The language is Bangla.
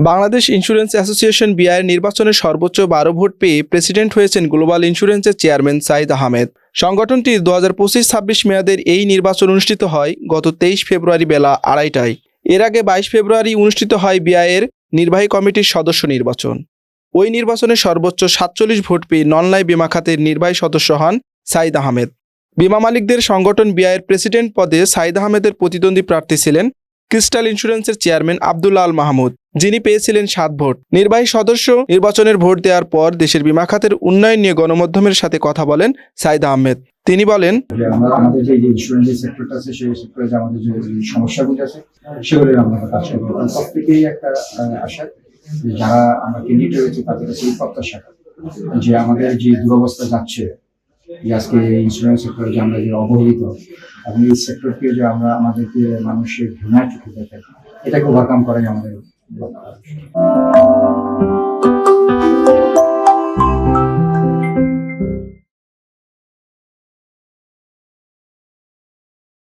বাংলাদেশ ইন্স্যুরেন্স অ্যাসোসিয়েশন বিআইয়ের নির্বাচনে সর্বোচ্চ 12 ভোট পেয়ে প্রেসিডেন্ট হয়েছেন গ্লোবাল ইন্স্যুরেন্সের চেয়ারম্যান সাইদ আহমেদ। সংগঠনটির 2025-26 মেয়াদের এই নির্বাচন অনুষ্ঠিত হয় গত 23 ফেব্রুয়ারি বেলা 2:30টায়। এর আগে 22 ফেব্রুয়ারি অনুষ্ঠিত হয় বিআইয়ের নির্বাহী কমিটির সদস্য নির্বাচন। ওই নির্বাচনে সর্বোচ্চ 47 ভোট পেয়ে নন লাইফ বিমা খাতের নির্বাহী সদস্য হন সাইদ আহমেদ। বিমা মালিকদের সংগঠন বিআইয়ের প্রেসিডেন্ট পদে সাইদ আহমেদের প্রতিদ্বন্দ্বী প্রার্থী ছিলেন ক্রিস্টাল ইন্স্যুরেন্সের চেয়ারম্যান আব্দুল্লাহ আল মাহমুদ, যিনি পেয়েছিলেন 7 ভোট। নির্বাহী সদস্য নির্বাচনের ভোট দেওয়ার পর দেশের বিমা খাতের উন্নয়ন নিয়ে গণমাধ্যমের সাথে কথা বলেন সাইদ আহমেদ। তিনি বলেন, আমাদের যে ইন্স্যুরেন্স সেক্টরটা আছে সেই সেক্টরে যে আমাদের যে সমস্যাগুলো আছে সেগুলো আমরা কাজ করবো। প্রত্যেকেই একটা আশা যে যারা আমরা ক্যান্ডিডেট রয়েছে তাদের কাছে এই প্রত্যাশা যে আমাদের যে দুরবস্থা যাচ্ছে, যে আজকে ইন্স্যুরেন্স সেক্টরে যে আমরা যে অবহেলিত এবং এই সেক্টরকে যে আমরা আমাদেরকে মানুষের ঘৃণায় চোখে দেখে এটাকে ওভারকাম করাই আমাদের লক্ষ্য।